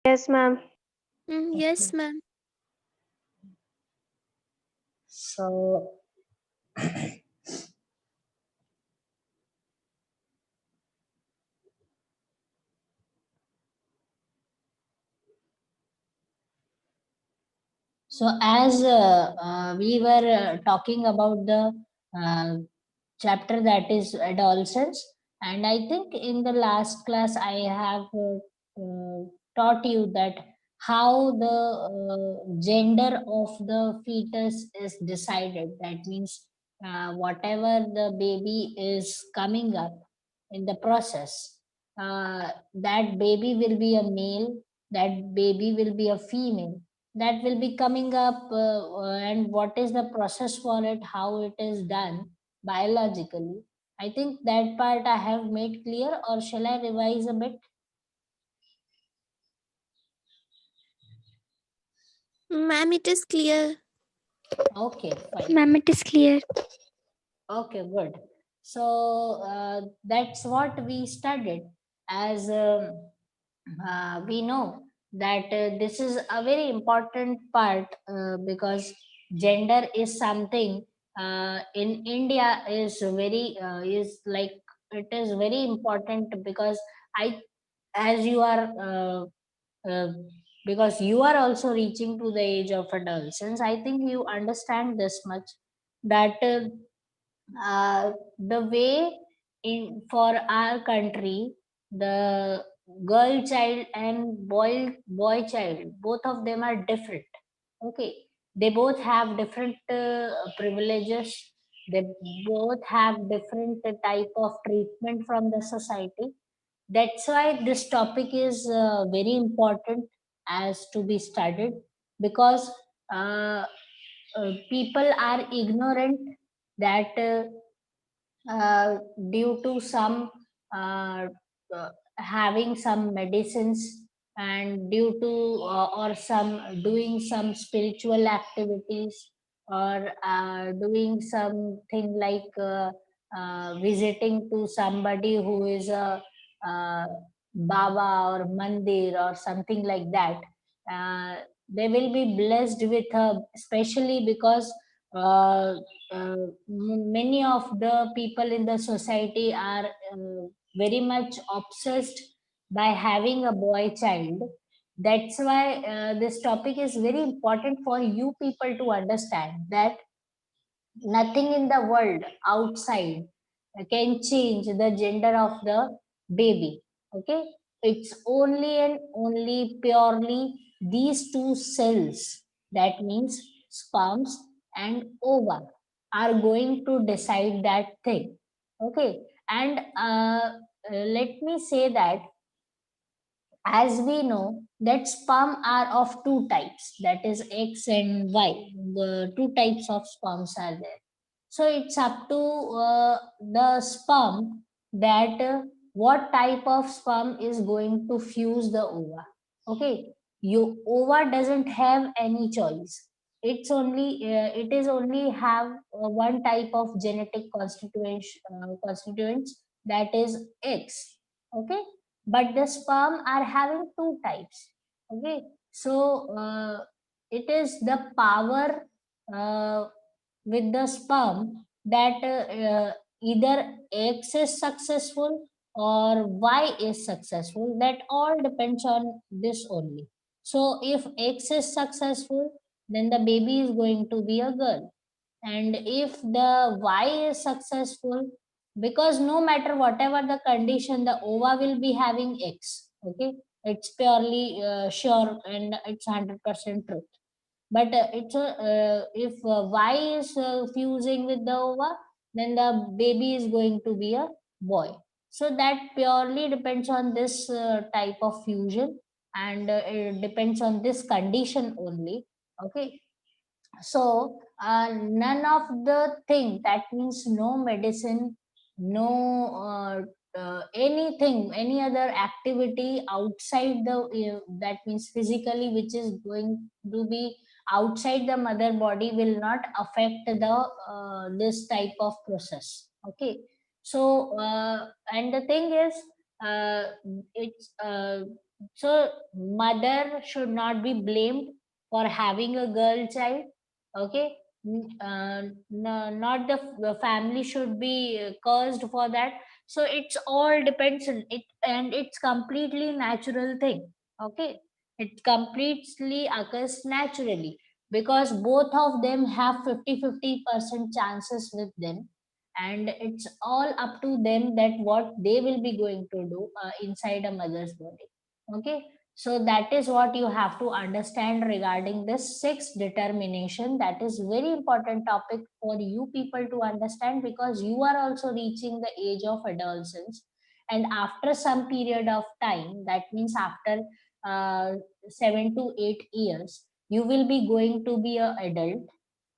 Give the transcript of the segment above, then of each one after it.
Yes, ma'am. Yes, Okay. ma'am. So, as we were talking about the uh, chapter that is adolescence, and I think in the last class I have taught you that how the gender of the fetus is decided. That means whatever the baby is coming up in the process, that baby will be a male, that baby will be a female, that will be coming up, and what is the process for it, how it is done biologically. I think that part I have made clear, or shall I revise a bit? Ma'am, it is clear. Okay, fine. Ma'am, it is clear. Okay, good. So that's what we studied. As we know that this is a very important part, because gender is something in India is very is like, it is very important, because I, as you are uh, because you are also reaching to the age of adolescence, I think you understand this much, that the way in for our country, the girl child and boy child, both of them are different. Okay, they both have different privileges, they both have different type of treatment from the society. That's why this topic is very important as to be studied, because uh, people are ignorant that due to some uh, having some medicines, and due to or some doing some spiritual activities, or doing something like visiting to somebody who is a uh, baba or mandir or something like that, uh, they will be blessed with especially because uh, many of the people in the society are very much obsessed by having a boy child. That's why this topic is very important for you people to understand that nothing in the world outside can change the gender of the baby. Okay, it's only and only purely these two cells, that means sperms and ova, are going to decide that thing. Okay, and let me say that, as we know that sperm are of two types, that is x and y. The two types of sperms are there. So it's up to the sperm that what type of sperm is going to fuse the ova. Okay, your ova doesn't have any choice. It's only it is only have one type of genetic constituents, that is x. Okay, but the sperm are having two types. Okay, so it is the power uh, with the sperm that either x is successful or y is successful. That all depends on this only. So if x is successful, then the baby is going to be a girl, and if the y is successful, because no matter whatever the condition, the ova will be having x. Okay, it's purely sure, and it's 100% truth. But it's a, if y is fusing with the ova, then the baby is going to be a boy. So that purely depends on this type of fusion, and it depends on this condition only. Okay, so none of the thing, that means no medicine, no anything, any other activity outside the that means physically, which is going to be outside the mother body, will not affect the this type of process. Okay, so and the thing is, uh, it's So mother should not be blamed for having a girl child. Okay. Not the family should be cursed for that. So it's all depends on it, and it's completely natural thing. Okay. It completely occurs naturally, because both of them have 50-50% chances with them, and it's all up to them that what they will be going to do inside a mother's body. Okay. So that is what you have to understand regarding this sex determination. That is very important topic for you people to understand, because you are also reaching the age of adolescence, and after some period of time, that means after uh, 7 to 8 years, you will be going to be a adult.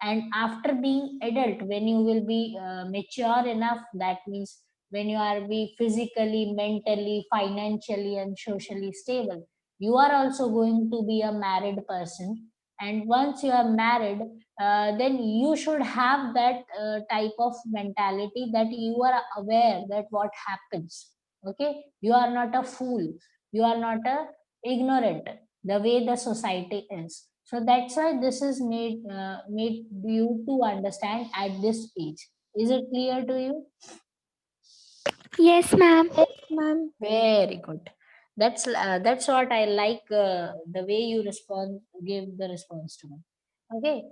And after being adult, when you will be mature enough, that means when you are be physically, mentally, financially and socially stable, you are also going to be a married person. And once you are married, then you should have that type of mentality, that you are aware that what happens. Okay. You are not a fool, you are not a ignorant the way the society is. So that's why this is made you to understand at this age. Is it clear to you? Yes, ma'am. Ma'am. Very good. That's what I like, the way you respond, give the response to me. Okay.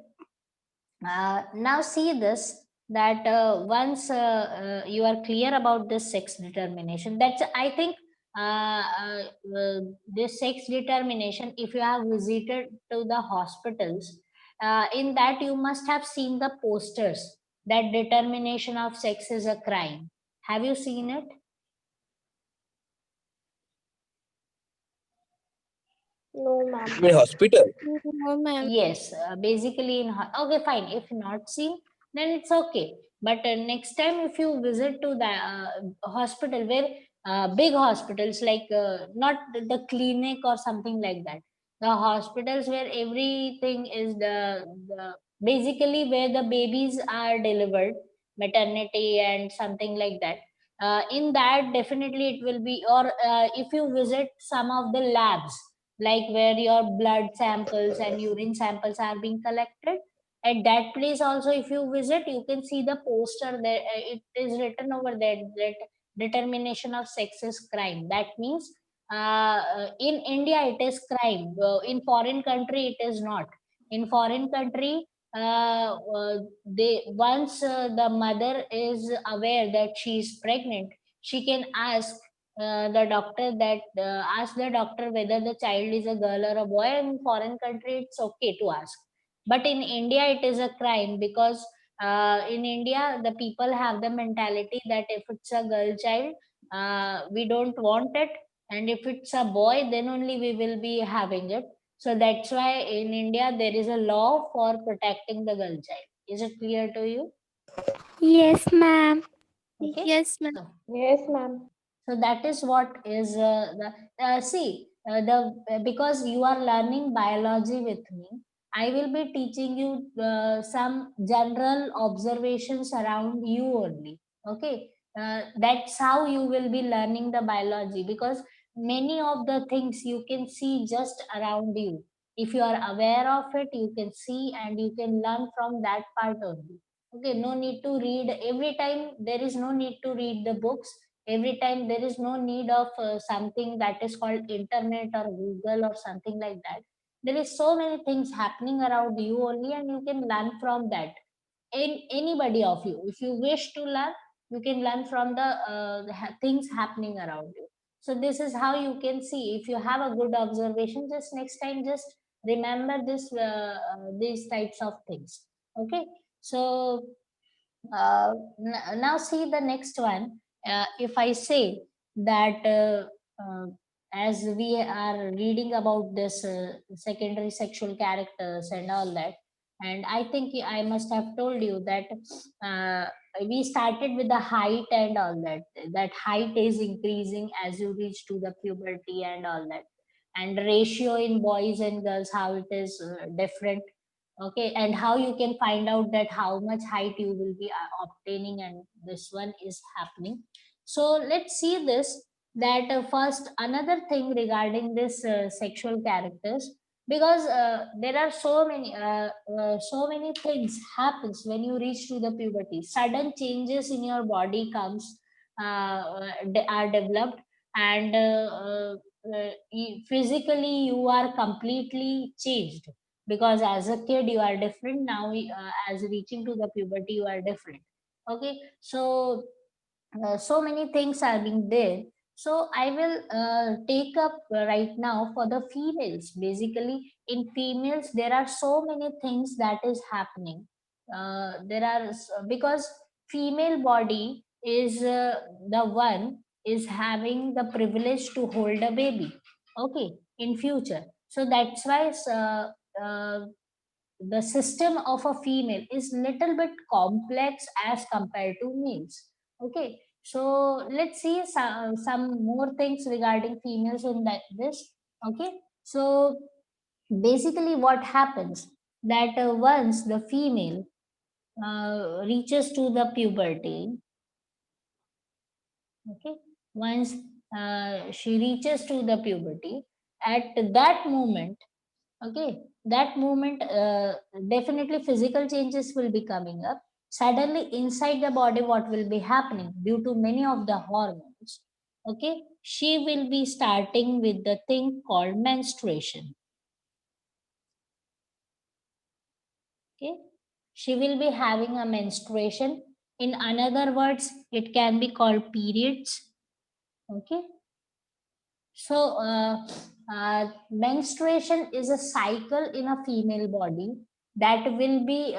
Now see this, that once you are clear about this sex determination, that's I think this sex determination, if you have visited to the hospitals, in that you must have seen the posters that determination of sex is a crime. Have you seen it? No, ma'am. In hospital. No, ma'am. Yes, basically okay, fine. If not seen, then it's okay. But next time, if you visit to the hospital, where big hospitals, like not the clinic or something like that, the hospitals where everything is the basically where the babies are delivered, maternity and something like that. In that, definitely it will be, or if you visit some of the labs, like where your blood samples and urine samples are being collected, at that place also, if you visit, you can see the poster there. It is written over there that determination of sex is crime. That means in India it is crime. In foreign country it is not. In foreign country, they once the mother is aware that she is pregnant, she can ask the doctor whether the child is a girl or a boy. In foreign country it's okay to ask, but in India it is a crime, because in India the people have the mentality that if it's a girl child, we don't want it, and if it's a boy, then only we will be having it. So that's why in India there is a law for protecting the girl child. Is it clear to you? Yes, ma'am. Okay. Yes, ma'am. So Yes, ma'am. so that is what is the see the because you are learning biology with me, I will be teaching you some general observations around you only. Okay. That's how you will be learning the biology, because many of the things you can see just around you. If you are aware of it, you can see and you can learn from that part only. Okay. No need to read every time, there is no need to read the books every time. There is no need of something that is called internet or Google or something like that. There is so many things happening around you only, and you can learn from that. In anybody of you, if you wish to learn, you can learn from the things happening around you. So this is how you can see. If you have a good observation, just next time just remember these types of things. Okay. So now see the next one. If I say that as we are reading about this secondary sexual characters and all that, and I think I must have told you that uh, we started with the height and all that. That height is increasing as you reach to the puberty and all that, and ratio in boys and girls, how it is different. Okay. And how you can find out that how much height you will be obtaining, and this one is happening. So let's see this. that first another thing regarding this sexual characters, because there are so many things happens when you reach to the puberty. Sudden changes in your body comes, are developed, and physically you are completely changed, because as a kid you are different. Now as reaching to the puberty you are different. Okay, so so many things are being there. So I will take up right now for the females. Basically, in females, there are so many things that is happening. Because female body is the one is having the privilege to hold a baby. Okay, in future. So that's why the system of a female is little bit complex as compared to males. Okay, so let's see some more things regarding females in this. Okay, so basically what happens that once the female reaches to the puberty. Okay, once she reaches to the puberty, at that moment, okay, that moment, definitely physical changes will be coming up. Suddenly inside the body, what will be happening due to many of the hormones? Okay, she will be starting with the thing called menstruation. Okay, she will be having a menstruation. In another words, it can be called periods. Okay, so, menstruation is a cycle in a female body that will be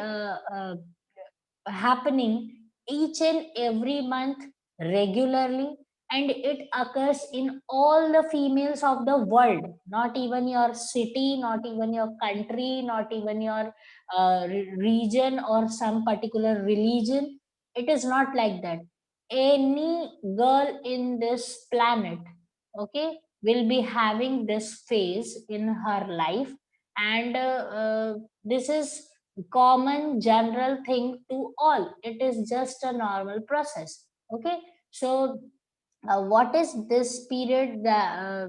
happening each and every month regularly, and it occurs in all the females of the world, not even your city, not even your country, not even your region or some particular religion. It is not like that. Any girl in this planet, okay, will be having this phase in her life, and this is common general thing to all. It is just a normal process. Okay, so what is this period,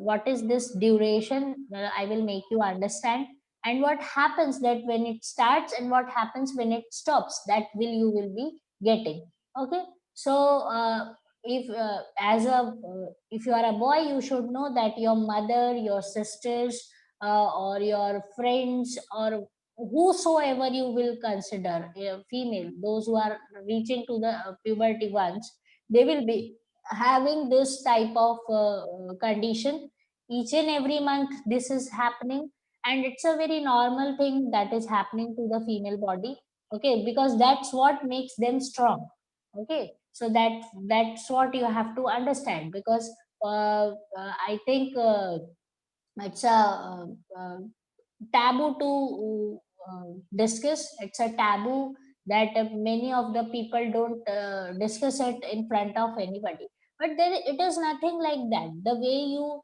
what is this duration, I will make you understand, and what happens that when it starts and what happens when it stops, that will you will be getting. Okay, so if as a if you are a boy, you should know that your mother, your sisters, or your friends, or whosoever you will consider female, those who are reaching to the puberty ones, they will be having this type of condition each and every month. This is happening, and it's a very normal thing that is happening to the female body. Okay, because that's what makes them strong. Okay, so that's what you have to understand, because I think it's a taboo to discuss. It's a taboo that many of the people don't discuss it in front of anybody. But there, it is nothing like that. The way you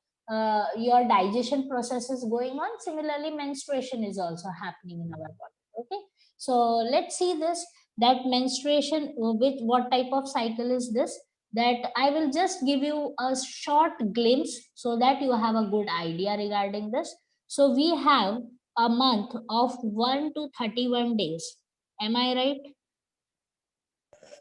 your digestion process is going on, similarly menstruation is also happening in our body. Okay, so let's see this, that menstruation, with what type of cycle is this, that I will just give you a short glimpse so that you have a good idea regarding this. so we have a month of 1 to 31 days. Am I right?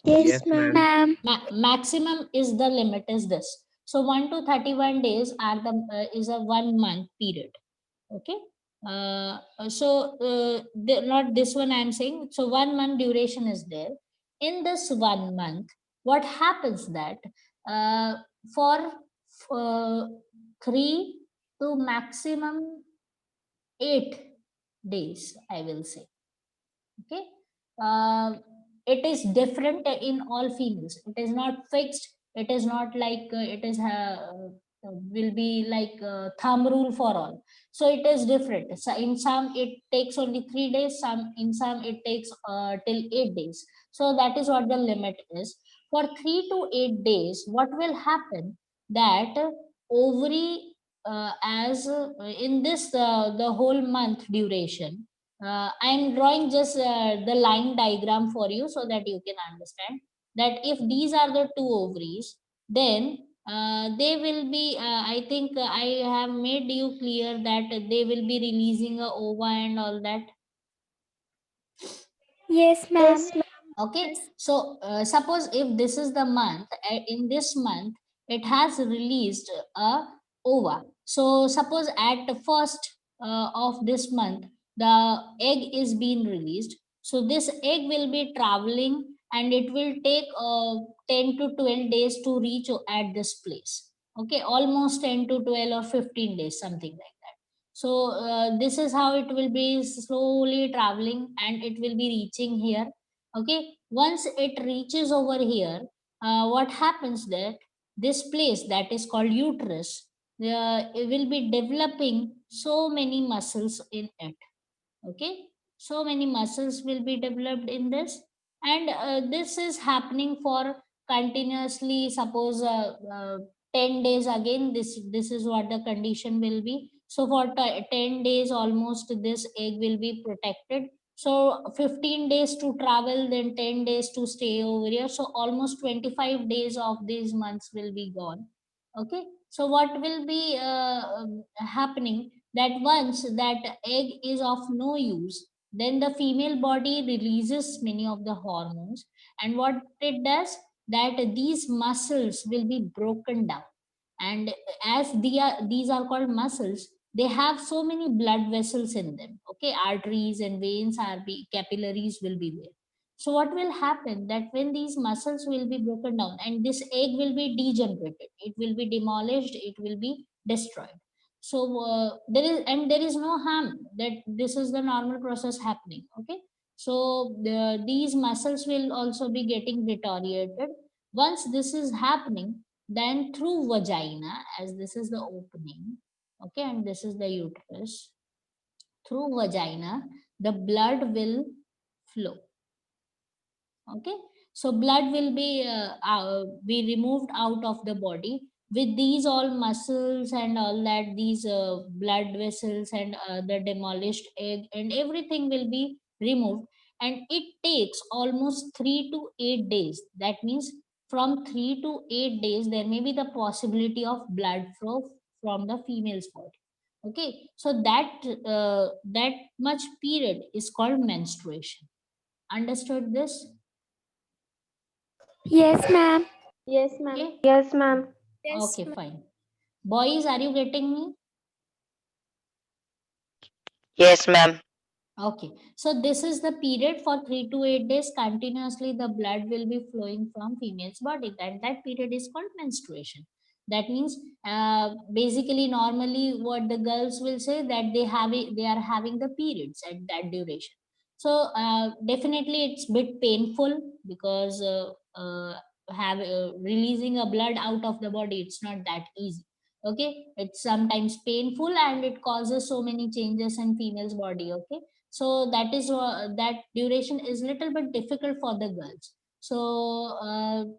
Yes, Yes, ma'am. ma'am. Maximum is the limit is this. So 1 to 31 days are the is a 1 month period. Okay. Not this one I am saying. So 1 month duration is there. In this 1 month, what happens that uh, for uh, 3 to maximum 8 days, I will say. Okay, it is different in all females. It is not fixed. It is not like it is will be like thumb rule for all. So it is different. So in some it takes only 3 days. Some in some it takes till 8 days. So that is what the limit is. For 3 to 8 days, what will happen that ovary, as in this the whole month duration, I'm drawing just the line diagram for you so that you can understand that if these are the two ovaries, then they will be, I think I have made you clear that they will be releasing a ova and all that. Yes, ma'am. Yes, ma'am. Okay, so suppose if this is the month, in this month it has released a ova. So suppose at the first of this month the egg is being released, so this egg will be traveling and it will take 10 to 12 days to reach at this place. Okay, almost 10 to 12 or 15 days, something like that. So this is how it will be slowly traveling and it will be reaching here. Okay, once it reaches over here, what happens that this place that is called uterus, it will be developing so many muscles in it. Okay, so many muscles will be developed in this, and this is happening for continuously, suppose 10 days again, this is what the condition will be. So for 10 days almost this egg will be protected. So 15 days to travel, then 10 days to stay over here, so almost 25 days of these months will be gone. Okay, so what will be happening, that once that egg is of no use, then the female body releases many of the hormones, and what it does, that these muscles will be broken down. And as these are called muscles, they have so many blood vessels in them. Okay, arteries and veins are be capillaries will be there. So what will happen, that when these muscles will be broken down and this egg will be degenerated, it will be demolished, it will be destroyed. So there is no harm, that this is the normal process happening. Okay, so these muscles will also be getting deteriorated. Once this is happening, then through vagina, as this is the opening, okay, and this is the uterus, through vagina the blood will flow. Okay, so blood will be removed out of the body with these all muscles and all that, these blood vessels and the demolished egg and everything will be removed. And it takes almost 3 to 8 days. That means from 3 to 8 days there may be the possibility of blood flow from the female's body. Okay, so that much period is called menstruation. Understood this? Yes, ma'am. Yes, ma'am. Okay. Yes, ma'am. Okay, fine. Boys, are you getting me? Yes, ma'am. Okay. So this is the period for 3 to 8 days continuously the blood will be flowing from female's body. That period is called menstruation. That means basically normally what the girls will say, that they are having the periods at that duration. So definitely it's bit painful because have releasing a blood out of the body, it's not that easy. Okay, it's sometimes painful and it causes so many changes in female's body. Okay, so that is that duration is little bit difficult for the girls. So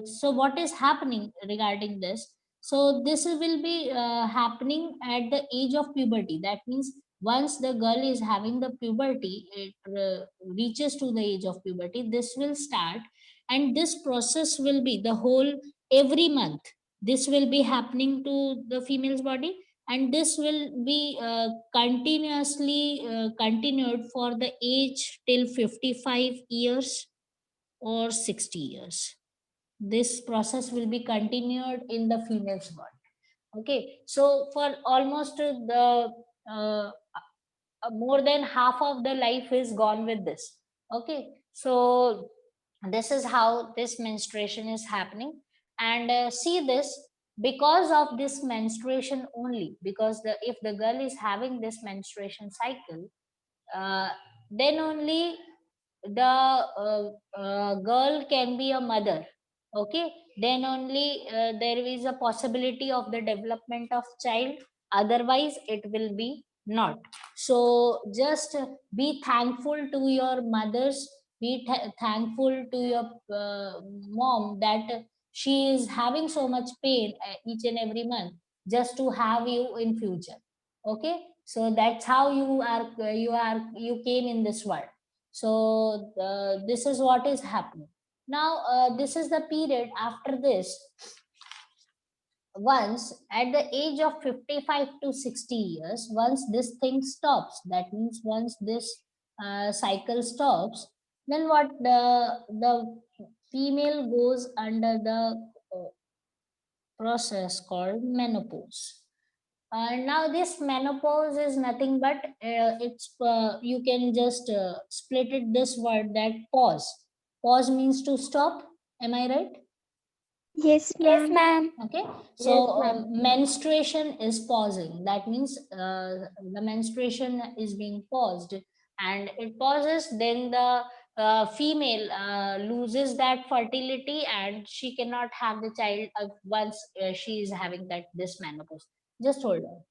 so what is happening regarding this, so this will be happening at the age of puberty. That means once the girl is having the puberty, it reaches to the age of puberty, this will start. And this process will be the whole, every month this will be happening to the female's body, and this will be continuously continued for the age till 55 years or 60 years. This process will be continued in the female's body. Okay, so for almost uh, more than half of the life is gone with this. Okay, so this is how this menstruation is happening. And see this, because of this menstruation only, because if the girl is having this menstruation cycle, uh, then only the girl can be a mother. Okay, then only there is a possibility of the development of child, otherwise it will be not. So just be thankful to your mothers, be thankful to your mom, that she is having so much pain each and every month just to have you in future. Okay, so that's how you came in this world. So this is what is happening. Now, this is the period after this. Once at the age of 55 to 60 years, once this thing stops, that means once this cycle stops, then what, the female goes under the process called menopause. Now this menopause is nothing but it's you can just split it this word, that pause. Pause means to stop. Am I right? Yes, Yes, ma'am. ma'am. Okay, so Yes, ma'am. menstruation is pausing. That means the menstruation is being paused, and it pauses. Then the female loses that fertility, and she cannot have the child once she is having that this menopause. Just hold on.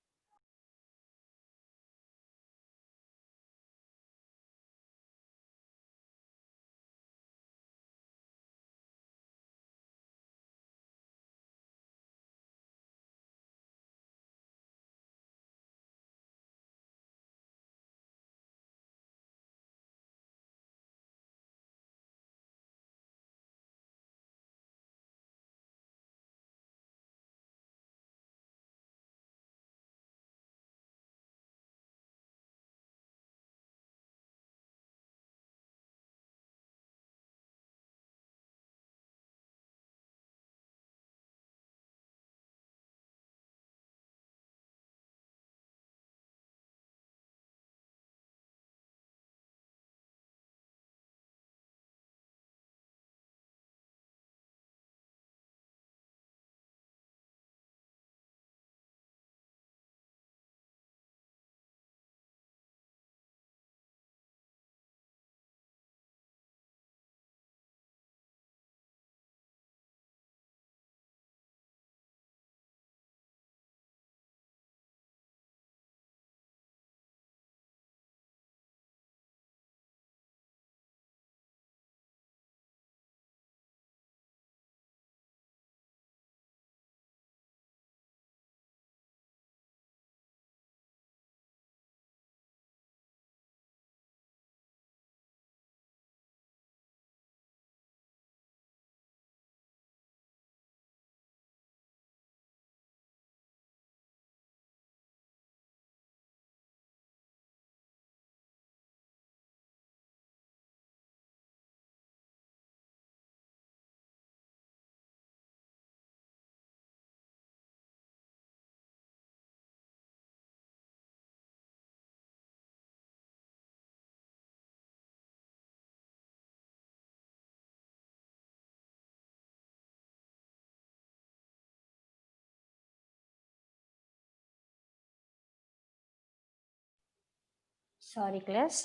Sorry, class,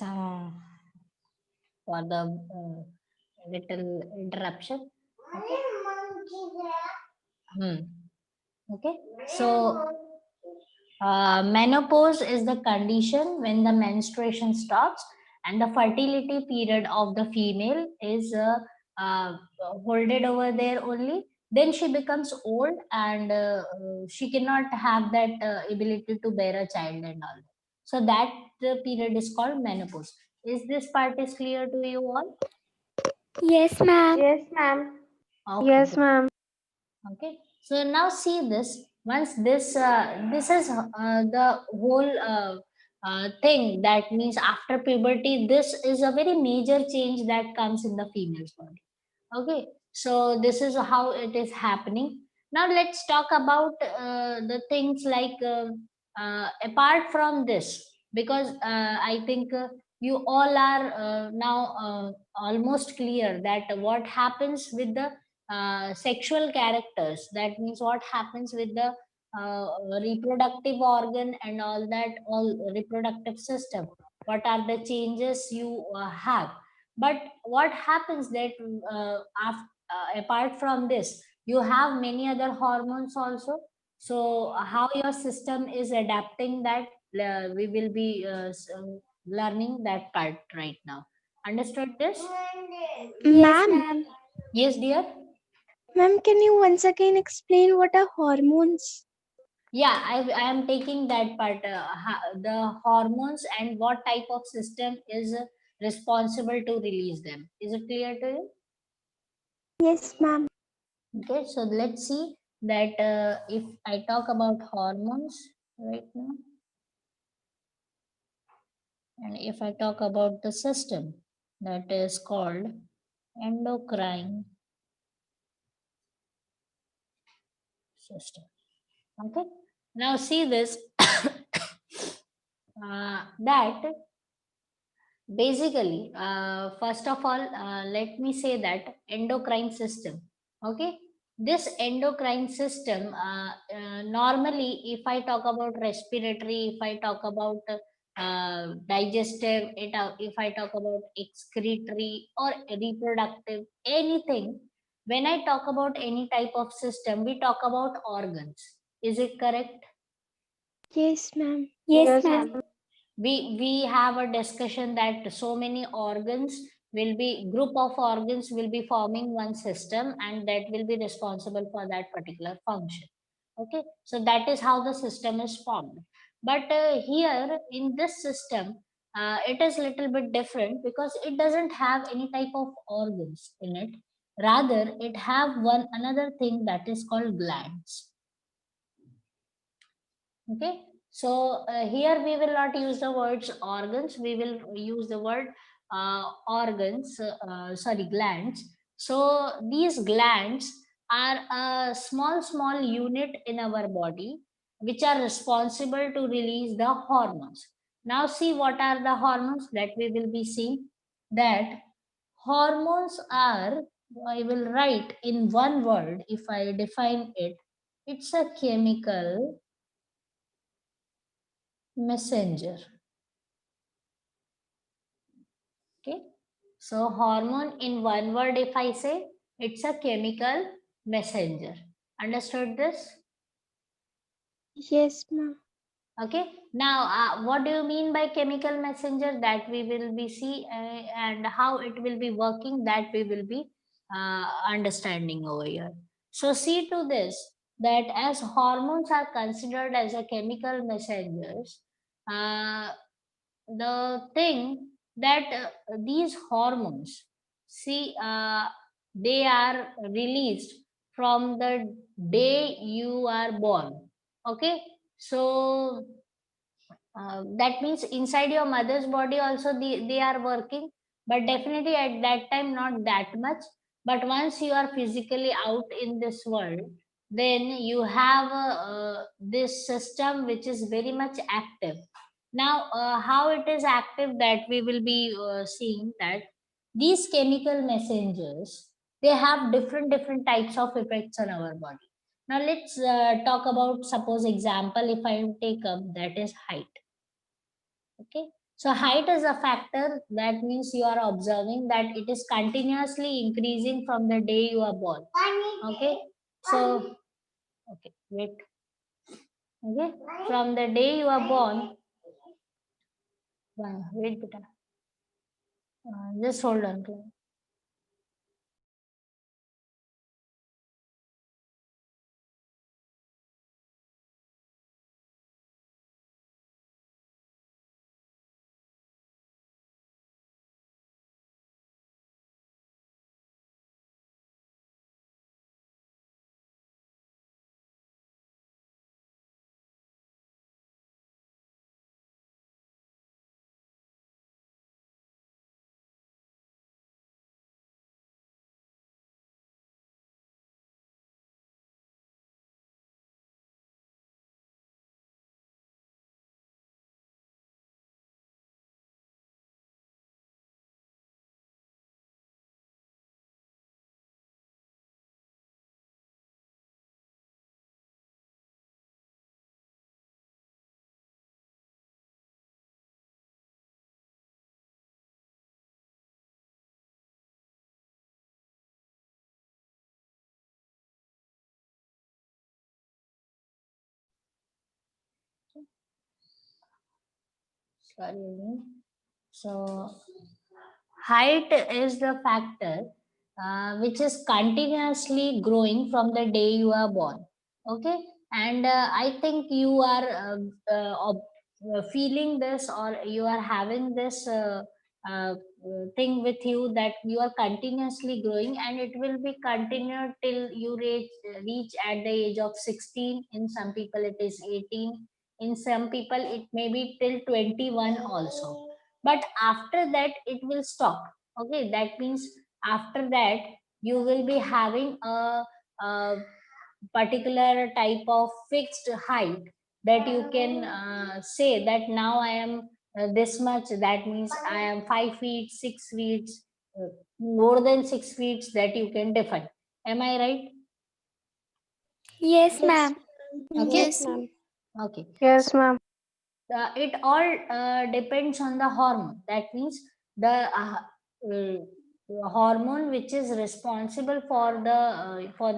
for the little interruption. Okay. Hmm. Okay. So, menopause is the condition when the menstruation stops and the fertility period of the female is holded over there only. Then she becomes old, and she cannot have that ability to bear a child and all. So that period is called menopause. Is this part is clear to you all? Yes, ma'am. Yes, ma'am. Okay, Yes, good. ma'am. Okay, so now see this. Once this is the whole thing, that means after puberty, this is a very major change that comes in the female's body. Okay, so this is how it is happening. Now let's talk about the things like apart from this, because I think you all are now almost clear that what happens with the sexual characters. That means what happens with the reproductive organ and all that, all reproductive system. What are the changes you have? But what happens that apart from this, you have many other hormones also. So how your system is adapting that, we will be learning that part right now. Understood this? Yes, Ma'am. ma'am. Yes, dear. Ma'am, can you once again explain what are hormones? Yeah, I am taking that part, the hormones and what type of system is responsible to release them. Is it clear to you? Yes, ma'am. Okay, so let's see that if I talk about hormones right now, and if I talk about the system that is called endocrine system. Okay, now see this that basically, first of all, let me say that endocrine system. Okay, this endocrine system, normally, if I talk about respiratory, if I talk about digestive, if I talk about excretory or reproductive, anything, when I talk about any type of system, we talk about organs. Is it correct? Yes, ma'am. Yes, ma'am. We have a discussion that so many organs will be group of organs will be forming one system, and that will be responsible for that particular function. Okay, so that is how the system is formed. But here in this system, it is little bit different because it doesn't have any type of organs in it. Rather, it have one another thing that is called glands. Okay, so here we will not use the words organs, we will use the word sorry, glands. So these glands are a small unit in our body which are responsible to release the hormones. Now see what are the hormones that we will be seeing. That hormones are, I will write in one word if I define it, it's a chemical messenger. Okay, so hormone in one word, if I say, it's a chemical messenger. Understood this? Yes, ma'am. Okay, now what do you mean by chemical messenger? That we will be see, and how it will be working, that we will be understanding over here. So see to this, that as hormones are considered as a chemical messengers, uh, the thing that these hormones, see, they are released from the day you are born. Okay, so that means inside your mother's body also they are working, but definitely at that time not that much. But once you are physically out in this world, then you have this system which is very much active. Now how it is active, that we will be seeing that these chemical messengers, they have different types of effects on our body. Now let's talk about, suppose example, if I take up, that is height. Okay, so height is a factor, that means you are observing that it is continuously increasing from the day you are born. Okay, so okay, wait. Okay, from the day you are born, wait beta. Just hold on. Sorry. So height is the factor which is continuously growing from the day you are born. Okay, and I think you are feeling this, or you are having this thing with you that you are continuously growing, and it will be continued till you reach at the age of 16. In some people it is 18, in some people it may be till 21 also, but after that it will stop. Okay, that means after that you will be having a particular type of fixed height, that you can say that now I am this much, that means I am 5 feet 6 feet, more than 6 feet, that you can define. Am I right? Yes, Yes. ma'am. Okay. Yes, ma'am. Okay. Yes, ma'am. It all depends on the hormone. That means the hormone which is responsible for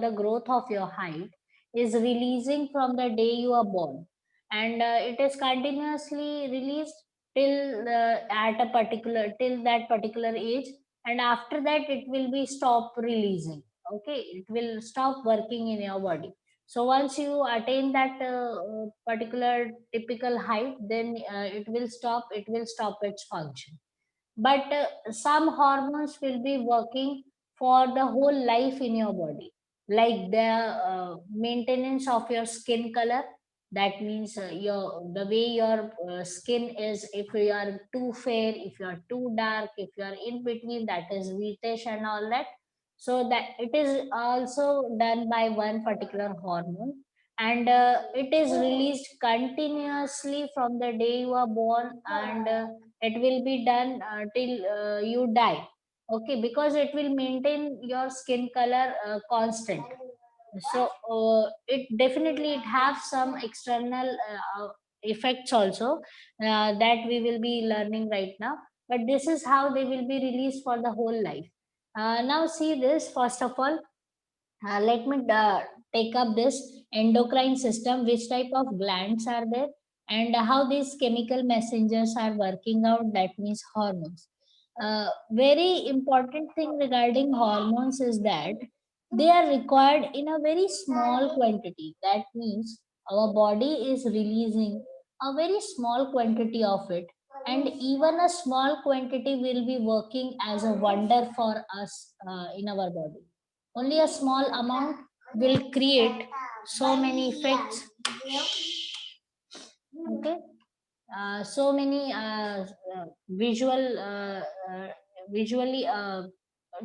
the growth of your height is releasing from the day you are born, and it is continuously released till at a particular till that particular age, and after that it will be stop releasing. Okay, it will stop working in your body. So once you attain that particular typical height, then it will stop its function. But some hormones will be working for the whole life in your body, like the maintenance of your skin color. That means your the way your skin is. If you are too fair, if you are too dark, if you are in between, that is whitish and all that. So that it is also done by one particular hormone, and it is released continuously from the day you are born, and it will be done till you die. Okay, because it will maintain your skin color constant. So it definitely it have some external effects also that we will be learning right now, but this is how they will be released for the whole life. Now see this, first of all, let me take up this endocrine system, which type of glands are there, and how these chemical messengers are working out, that means hormones. Very important thing regarding hormones is that they are required in a very small quantity. That means our body is releasing a very small quantity of it, and even a small quantity will be working as a wonder for us in our body. Only a small amount will create so many effects. Okay, so many uh, visually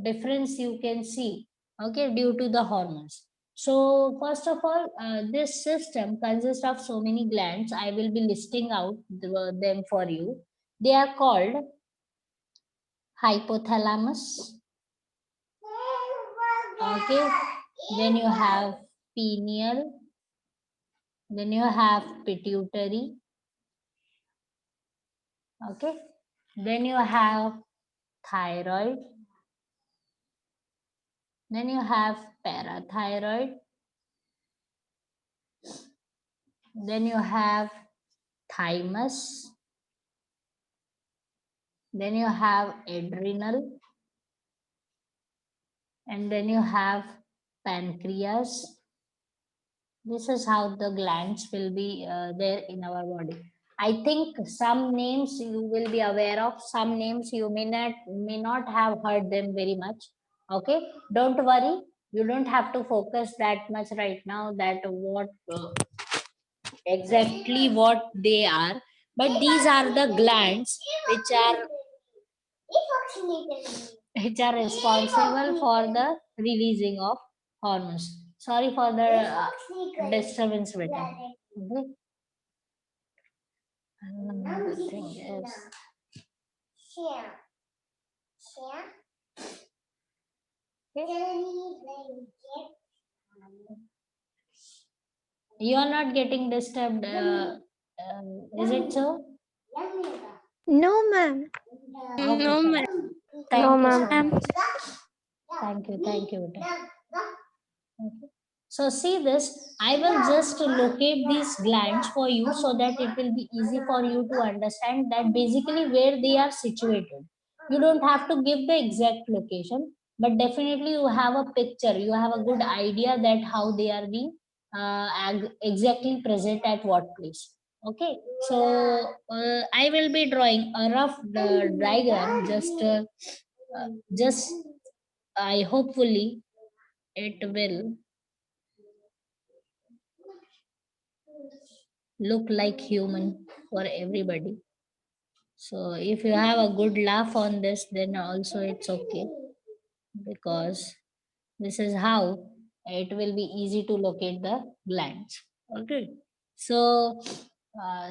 difference you can see. Okay, due to the hormones. So first of all, this system consists of so many glands. I will be listing out them for you. They are called hypothalamus. Okay, then you have pineal, then you have pituitary. Okay, then you have thyroid, then you have parathyroid, then you have thymus, then you have adrenal, and then you have pancreas. This is how the glands will be there in our body. I think some names you will be aware of, some names you may not have heard them very much. Okay, don't worry, you don't have to focus that much right now that what exactly what they are, but these are the glands which are responsible for the releasing of hormones. Sorry for the disturbance beta. Okay. Another thing is, you are not getting disturbed, is it so? No, ma'am. Okay, No, fine. ma'am. Thank No, you ma'am. so much. Thank you, beta. Okay. So see this, I will just locate these glands for you so that it will be easy for you to understand that basically where they are situated. You don't have to give the exact location, but definitely you have a picture, you have a good idea that how they are being exactly present at what place. Okay, so I will be drawing a rough diagram. Just I hopefully it will look like human for everybody. So if you have a good laugh on this, then also it's okay, because this is how it will be easy to locate the glands. Okay, so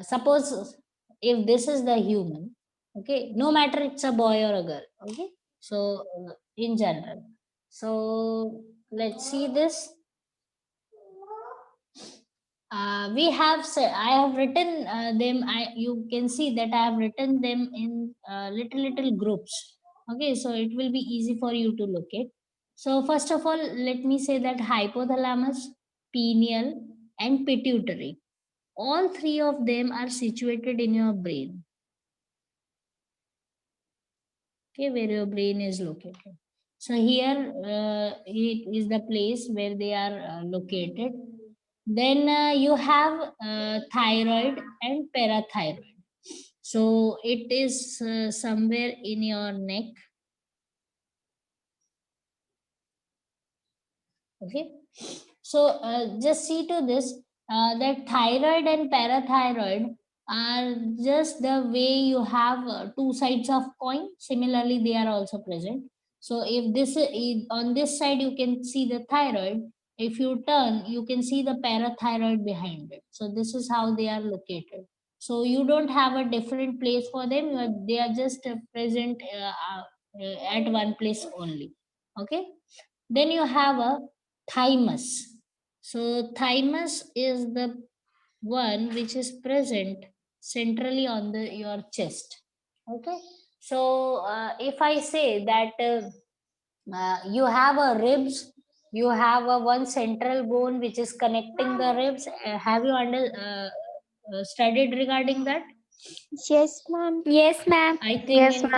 suppose if this is the human, okay, no matter it's a boy or a girl, okay, so in general, so let's see this. We have I have written them. You can see that I have written them in little groups. Okay, so it will be easy for you to locate. So first of all, let me say that hypothalamus, pineal, and pituitary, all three of them are situated in your brain. Okay, where your brain is located. So here it is the place where they are located. Then you have thyroid and parathyroid. So it is somewhere in your neck. Okay, so just see to this, that thyroid and parathyroid are just the way you have two sides of coin. Similarly, they are also present. So if this is on this side, you can see the thyroid. If you turn, you can see the parathyroid behind it. So this is how they are located. So you don't have a different place for them. They are just present at one place only. Okay, then you have a thymus. So thymus is the one which is present centrally on the your chest. Okay, so if I say that you have a ribs, you have a one central bone which is connecting the ribs. Have you studied regarding that? Yes, ma'am. Yes, ma'am. I think in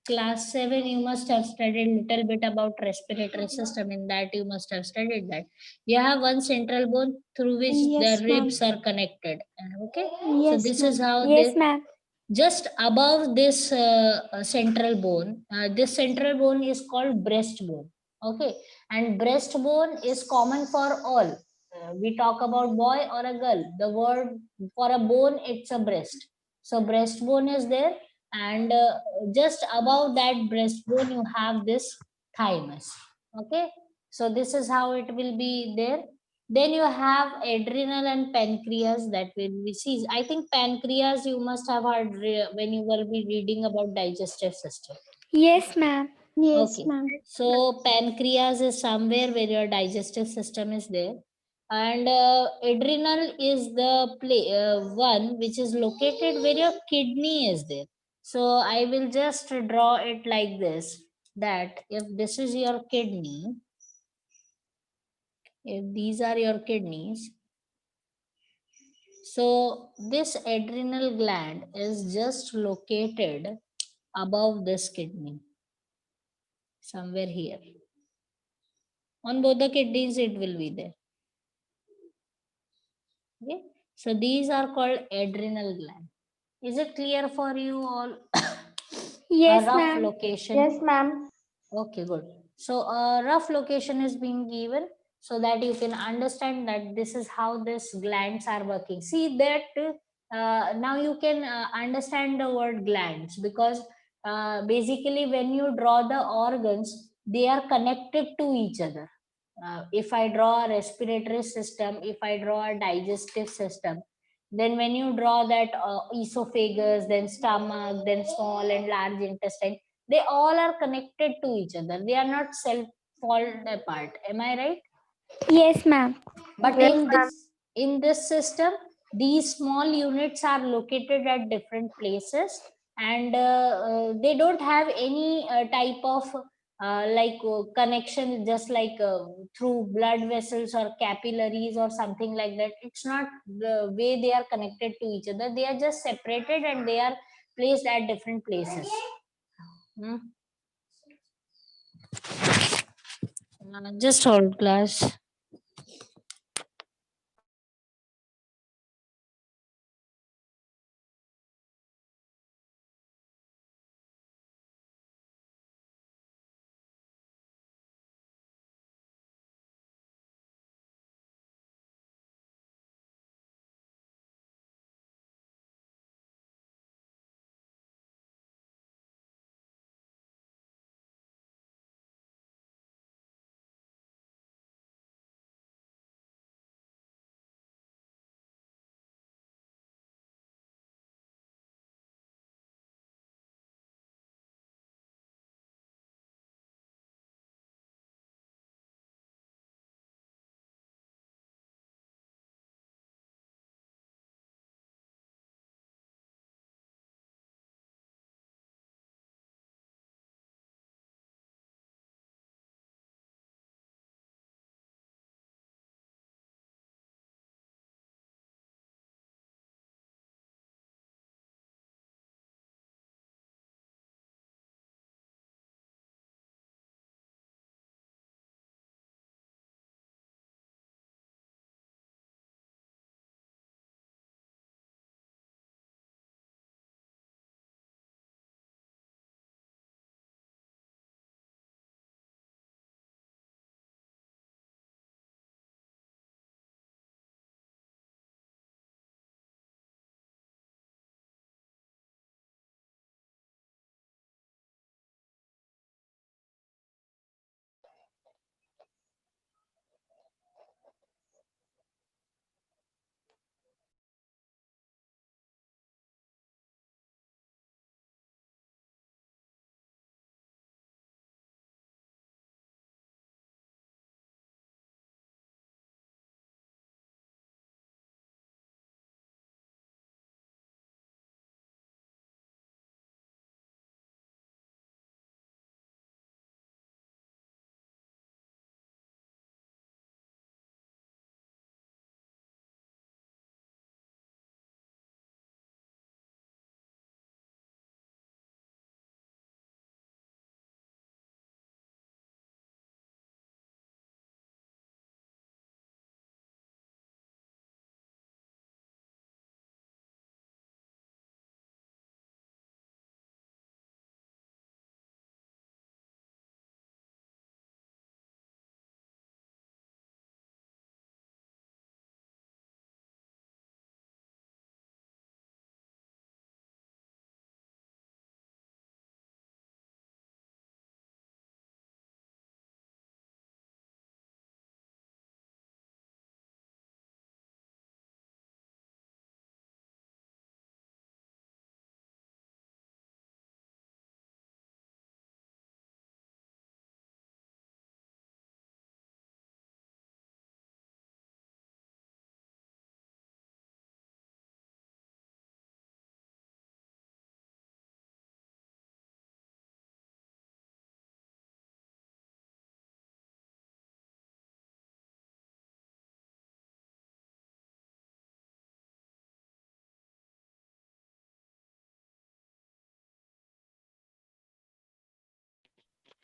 class 7 you must have studied little bit about respiratory system. In that you must have studied that you have one central bone through which the Yes, ma'am. ribs are connected. Okay, so Yes, this is ma'am. how Yes, they ma'am. just above this central bone. This central bone is called breastbone. Okay, and breastbone is common for all. We talk about boy or a girl. The word for a bone, it's a breast. So breastbone is there, and just above that breastbone, you have this thymus. Okay, so this is how it will be there. Then you have adrenal and pancreas that will be see. I think pancreas you must have heard when you will be reading about digestive system. Yes, ma'am. Yes, Okay, ma'am. so pancreas is somewhere where your digestive system is there, and adrenal is the one which is located where your kidney is there. So I will just draw it like this, that if this is your kidney, if these are your kidneys, so this adrenal gland is just located above this kidney, somewhere here. On both the kidneys, it will be there. Okay, so these are called adrenal gland. Is it clear for you all? Yes, A rough ma'am. location. Yes, ma'am. Okay, good. So a rough location is being given so that you can understand that this is how these glands are working. See that now you can understand the word glands, because basically when you draw the organs, they are connected to each other. If I draw a respiratory system, if I draw a digestive system, then when you draw that esophagus, then stomach, then small and large intestine, they all are connected to each other. They are not self fall apart. Am I right? Yes, ma'am. But in this system, these small units are located at different places, and they don't have any type of connection, just like through blood vessels or capillaries or something like that. It's not the way they are connected to each other. They are just separated and they are placed at different places. Hmm. Just hold, class.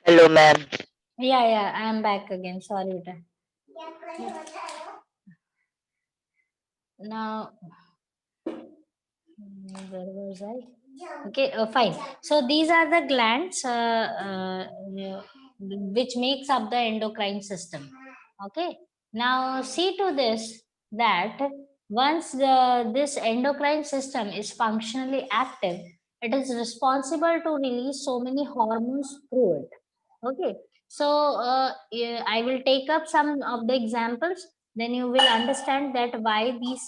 Hello, ma'am. Yeah, I am back again. Sorry, beta. Now, where was I? Okay, fine. So these are the glands which makes up the endocrine system. Okay. Now see to this that once this endocrine system is functionally active, it is responsible to release so many hormones through it. Okay. So yeah, I will take up some of the examples. Then you will understand that why these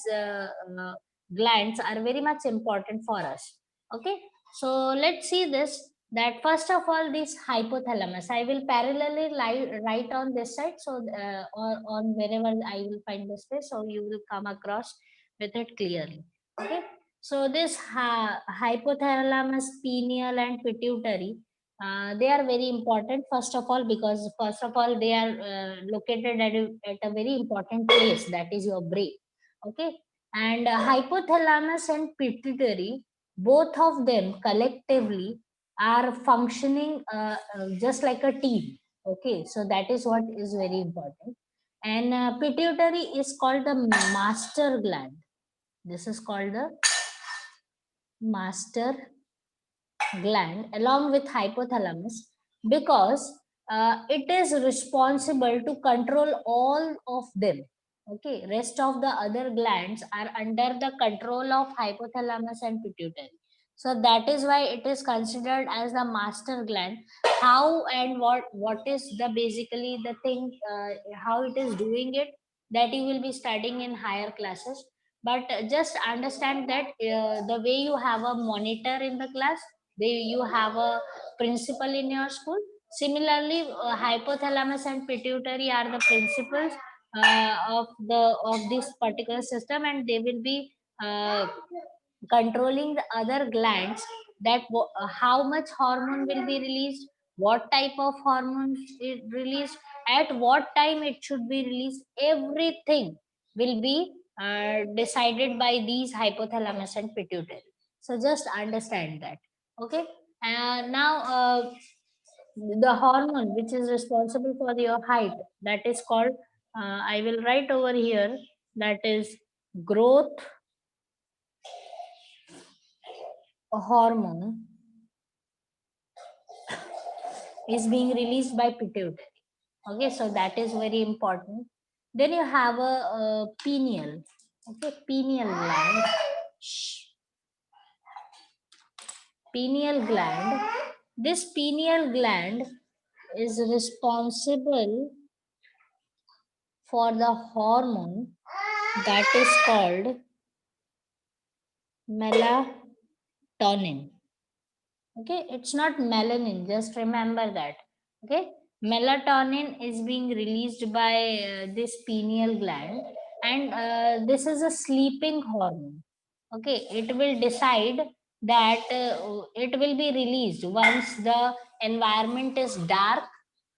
glands are very much important for us. Okay, so let's see this, that first of all this hypothalamus, I will parallelly write on this side, so or on wherever I will find the space, so you will come across with it clearly. Okay, so this hypothalamus, pineal and pituitary, they are very important, first of all, because first of all they are located at a very important place, that is your brain. Okay, and hypothalamus and pituitary, both of them collectively are functioning just like a team. Okay, so that is what is very important. And pituitary is called the master gland. This is called the master gland along with hypothalamus, because it is responsible to control all of them. Okay, rest of the other glands are under the control of hypothalamus and pituitary. So that is why it is considered as the master gland. How and what is the basically the thing, how it is doing it, that you will be studying in higher classes. But just understand that the way you have a monitor in the class, you have a principal in your school. Similarly, hypothalamus and pituitary are the principals of this particular system, and they will be controlling the other glands, that how much hormone will be released, what type of hormone is released, at what time it should be released. Everything will be decided by these hypothalamus and pituitary. So just understand that. Okay, and now the hormone which is responsible for your height, that is called, I will write over here, that is growth hormone is being released by pituitary. Okay, so that is very important. Then you have a pineal. Okay, pineal gland. Pineal gland. This pineal gland is responsible for the hormone that is called melatonin. Okay, it's not melanin, just remember that. Okay, melatonin is being released by this pineal gland, and this is a sleeping hormone. Okay, it will decide that it will be released once the environment is dark,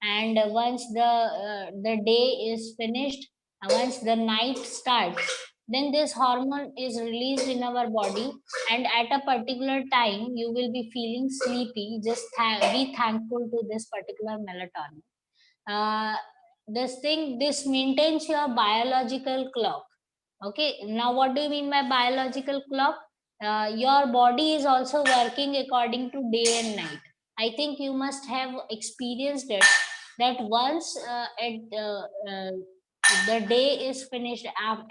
and once the day is finished, once the night starts, then this hormone is released in our body, and at a particular time you will be feeling sleepy. Just be thankful to this particular melatonin. uh, this thing, this maintains your biological clock. Okay, now what do you mean by biological clock? Your body is also working according to day and night. I think you must have experienced it, that once the day is finished at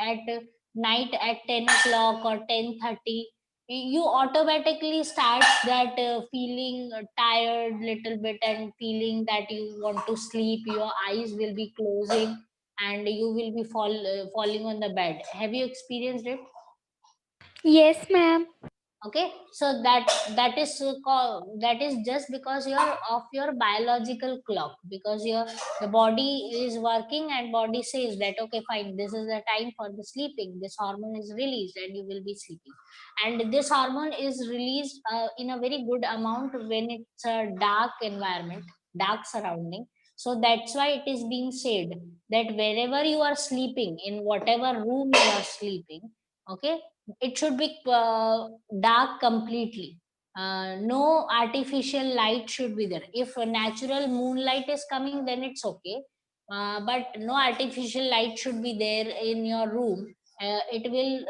night at 10 o'clock or 10:30, you automatically start that feeling tired little bit, and feeling that you want to sleep, your eyes will be closing, and you will be falling on the bed. Have you experienced it? Yes, ma'am. Okay, so that is that is just because you're of your biological clock, because your the body is working, and body says that okay fine, this is the time for the sleeping, this hormone is released and you will be sleeping. And this hormone is released in a very good amount when it's a dark environment, dark surrounding. So that's why it is being said that wherever you are sleeping, in whatever room you are sleeping, okay, it should be dark completely. No artificial light should be there. If a natural moonlight is coming, then it's okay. But no artificial light should be there in your room. It will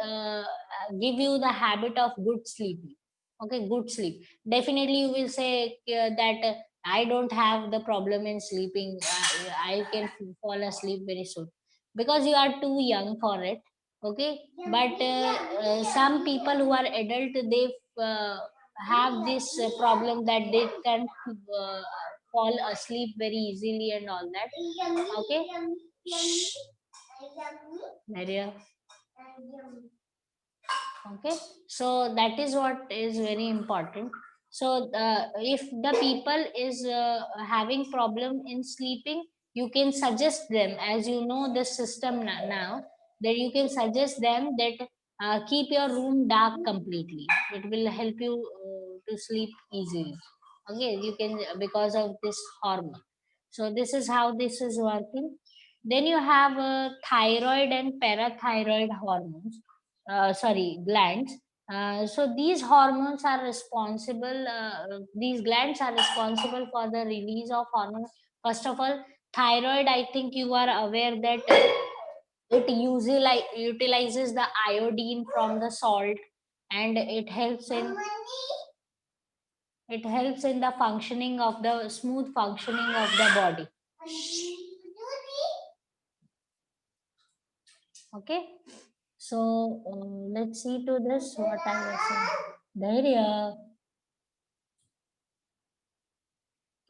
give you the habit of good sleeping. Okay, good sleep. Definitely, you will say that I don't have the problem in sleeping. I can fall asleep very soon because you are too young for it. Okay, but some people who are adult, they have this problem that they can fall asleep very easily and all that. Okay. Shh. Maria. Okay, so that is what is very important. So if the people is having problem in sleeping, you can suggest them, as you know the system now, that you can suggest them that keep your room dark completely. It will help you to sleep easily. Okay, you can, because of this hormone. So this is how this is working. Then you have thyroid and parathyroid hormones, sorry, glands. So these hormones are responsible, these glands are responsible for the release of hormones. First of all, thyroid, I think you are aware that it usually utilizes the iodine from the salt, and it helps in the functioning of the smooth functioning of the body. Okay, so let's see to this what I was saying. Dhairya.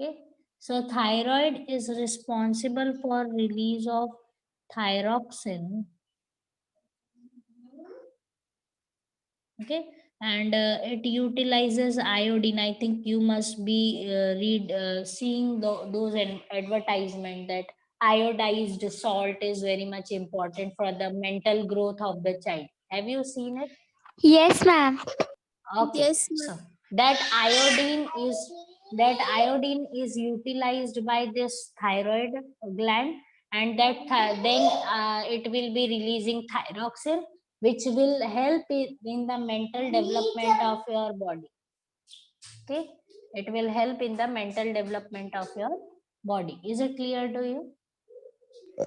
Okay, so thyroid is responsible for release of thyroxine. Okay, and it utilizes iodine. I think you must be seeing those advertisement that iodized salt is very much important for the mental growth of the child. Have you seen it? Yes, ma'am. Okay, Yes, so that iodine is utilized by this thyroid gland, and that then it will be releasing thyroxine, which will help in the mental development of your body. Okay, it will help in the mental development of your body. Is it clear to you?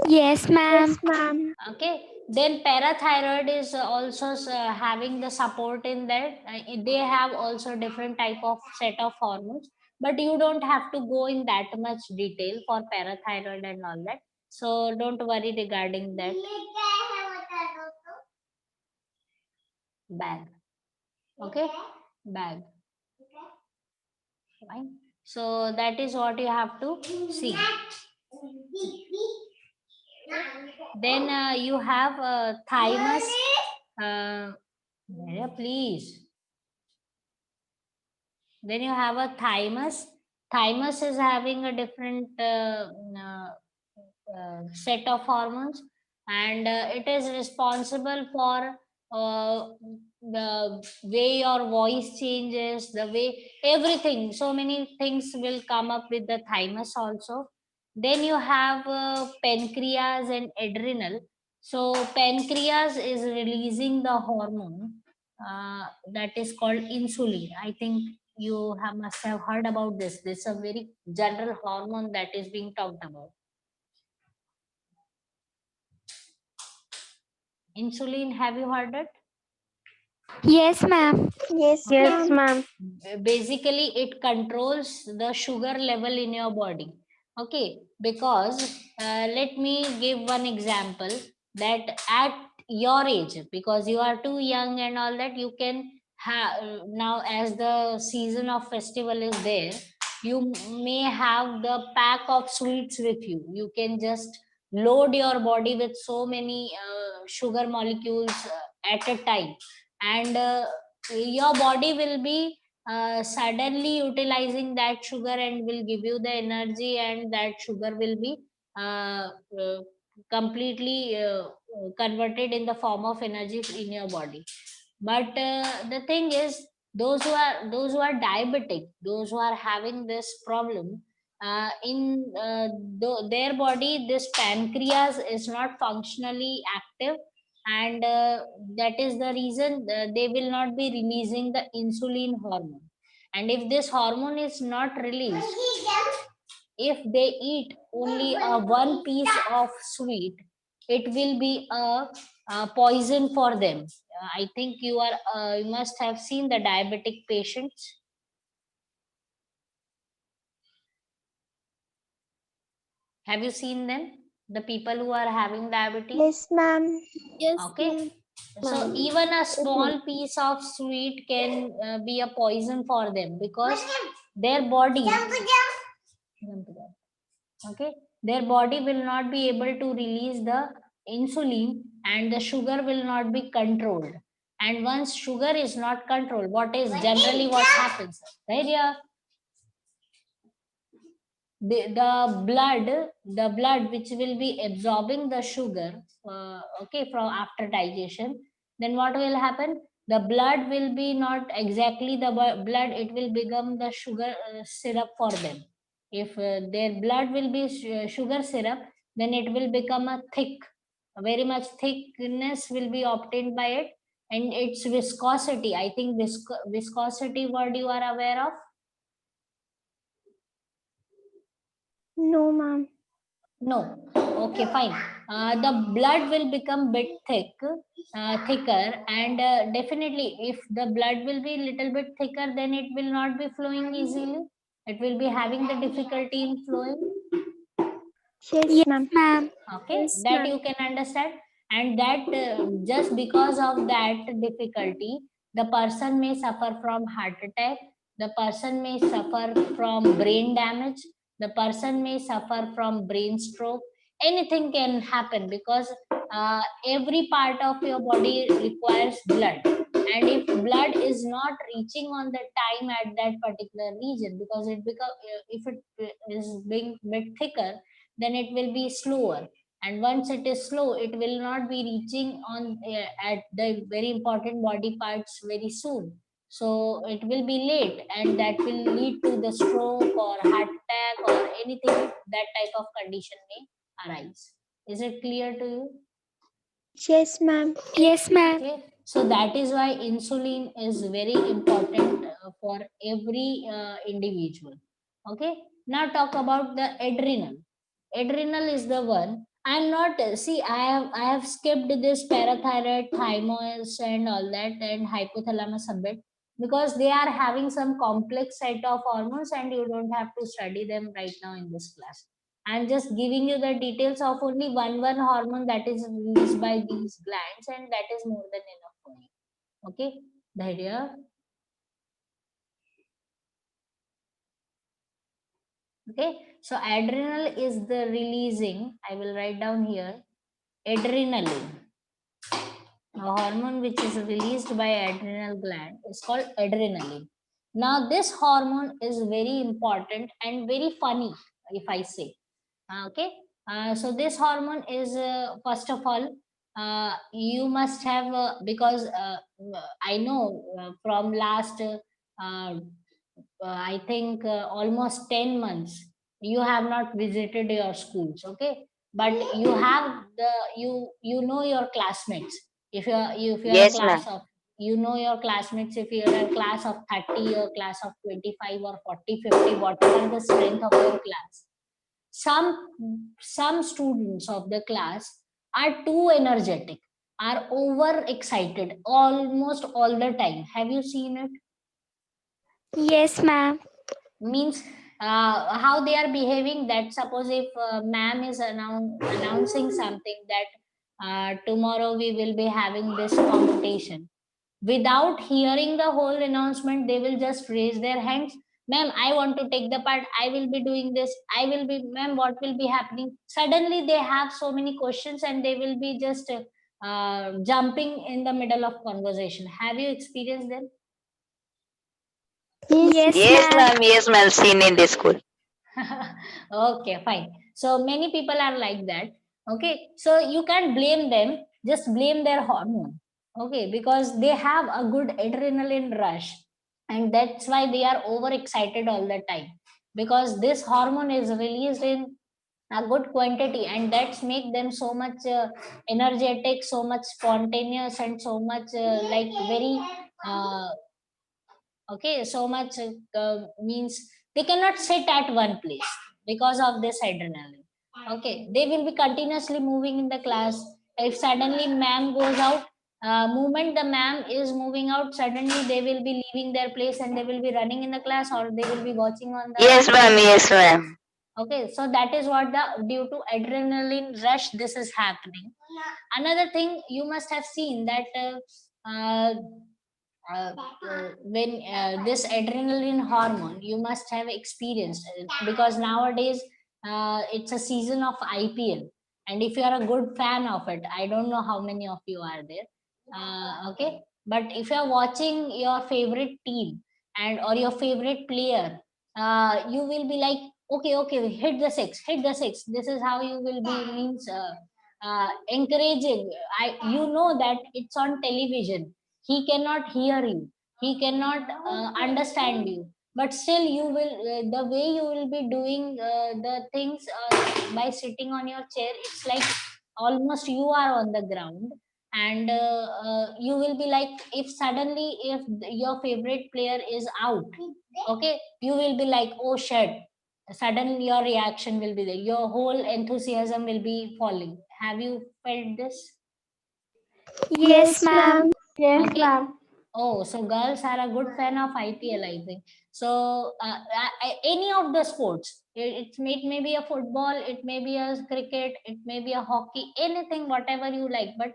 Yes, ma'am. yes, ma'am. Okay, then parathyroid is also having the support in that. They have also different type of set of hormones, but you don't have to go in that much detail for parathyroid and all that, so don't worry regarding that. Bag. Okay, bag. Fine, so that is what you have to see. Then you have thymus. Yeah, please. Then you have a thymus. Thymus is having a different set of hormones, and it is responsible for the way your voice changes, the way everything. So many things will come up with the thymus also. Then you have pancreas and adrenal. So pancreas is releasing the hormone that is called insulin. I think you must have heard about this. This is a very general hormone that is being talked about. Insulin, have you heard it? Yes, ma'am. Yes, Yes, ma'am. ma'am. Basically, it controls the sugar level in your body. Okay, because let me give one example that at your age, because you are too young and all that, you can have now, as the season of festival is there, you may have the pack of sweets with you. You can just load your body with so many sugar molecules at a time, and your body will be suddenly utilizing that sugar and will give you the energy, and that sugar will be completely converted in the form of energy in your body. But the thing is, those who are diabetic, those who are having this problem, in their body, this pancreas is not functionally active, and that is the reason they will not be releasing the insulin hormone. And if this hormone is not released, if they eat only a one piece of sweet, it will be a poison for them. I think you must have seen the diabetic patients. Have you seen them? The people who are having diabetes? Yes, ma'am. Okay. So even a small piece of sweet can be a poison for them, because their body, okay, their body will not be able to release the insulin, and the sugar will not be controlled. And once sugar is not controlled, what happens, right? Yeah, the blood which will be absorbing the sugar, okay, from after digestion, then what will happen, the blood will be not exactly the blood, it will become the sugar syrup for them. If their blood will be sugar syrup, then it will become a thick, a very much thickness will be obtained by it. And its viscosity, I think viscosity word you are aware of. No, ma'am. No. Okay, fine. The blood will become bit thicker, and definitely, if the blood will be little bit thicker, then it will not be flowing easily. It will be having the difficulty in flowing. Yes, Yes, ma'am. ma'am. Okay, Yes, that ma'am. you can understand. And that just because of that difficulty, the person may suffer from heart attack, the person may suffer from brain damage, the person may suffer from brain stroke. Anything can happen, because every part of your body requires blood. And if blood is not reaching on the time at that particular region, because if it is being bit thicker, then it will be slower. And once it is slow, it will not be reaching on at the very important body parts very soon. So it will be late, and that will lead to the stroke or heart attack or anything, that type of condition may arise. Is it clear to you? Yes, ma'am. Yes, ma'am. Okay, so that is why insulin is very important for every individual. Okay, now talk about the adrenal. Adrenal is the one. I'm not see. I have skipped this parathyroid, thymus, and all that, and hypothalamus a bit, because they are having some complex set of hormones, and you don't have to study them right now in this class. I'm just giving you the details of only one hormone that is released by these glands, and that is more than enough for you. Okay, the idea. Okay, so adrenal is the releasing. I will write down here. Adrenaline, a hormone which is released by adrenal gland, is called adrenaline. Now, this hormone is very important and very funny, if I say. Okay, so this hormone is first of all, you must have because I know from last I think almost 10 months you have not visited your schools. Okay, but you know your classmates. If you're a Yes, ma'am. class of, you know your classmates, if you're a class of 30 or class of 25 or 40, 50, whatever the strength of your class, some students of the class are too energetic, are over excited almost all the time. Have you seen it? Yes, ma'am. Means how they are behaving, that suppose if ma'am is announcing something that tomorrow we will be having this competition, without hearing the whole announcement, they will just raise their hands. Ma'am, I want to take the part, I will be doing this, I will be, ma'am, what will be happening? Suddenly they have so many questions, and they will be just jumping in the middle of conversation. Have you experienced them? Yes, Yes, Yes, ma'am. ma'am. Yes, ma'am. Seen in the school. Okay, fine. So many people are like that. Okay, so you can't blame them, just blame their hormone. Okay, because they have a good adrenaline rush, and that's why they are overexcited all the time, because this hormone is released in a good quantity, and that's make them so much energetic, so much spontaneous, and so much like very uh, Okay, so much means they cannot sit at one place because of this adrenaline. Okay, they will be continuously moving in the class. If suddenly ma'am goes out, moment the ma'am is moving out, suddenly they will be leaving their place and they will be running in the class, or they will be watching on the Yes, ma'am. Yes, ma'am. Okay, so that is what the due to adrenaline rush this is happening. Another thing you must have seen that uh, when this adrenaline hormone you must have experienced because nowadays it's a season of IPL, and if you are a good fan of it, I don't know how many of you are there. Okay, but if you are watching your favorite team and or your favorite player, you will be like, okay, okay, hit the six, hit the six. This is how you will be means encouraging. You know that it's on television, he cannot hear you, he cannot understand you, but still you will the way you will be doing the things by sitting on your chair, it's like almost you are on the ground. And you will be like, if suddenly if your favorite player is out, okay, you will be like, oh shit, suddenly your reaction will be there, your whole enthusiasm will be falling. Have you felt this? Yes, ma'am. Yes, Okay. ma'am. Oh, so girls are a good fan of IPL, I think. So, any of the sports, may be a football, it may be a cricket, it may be a hockey, anything, whatever you like. But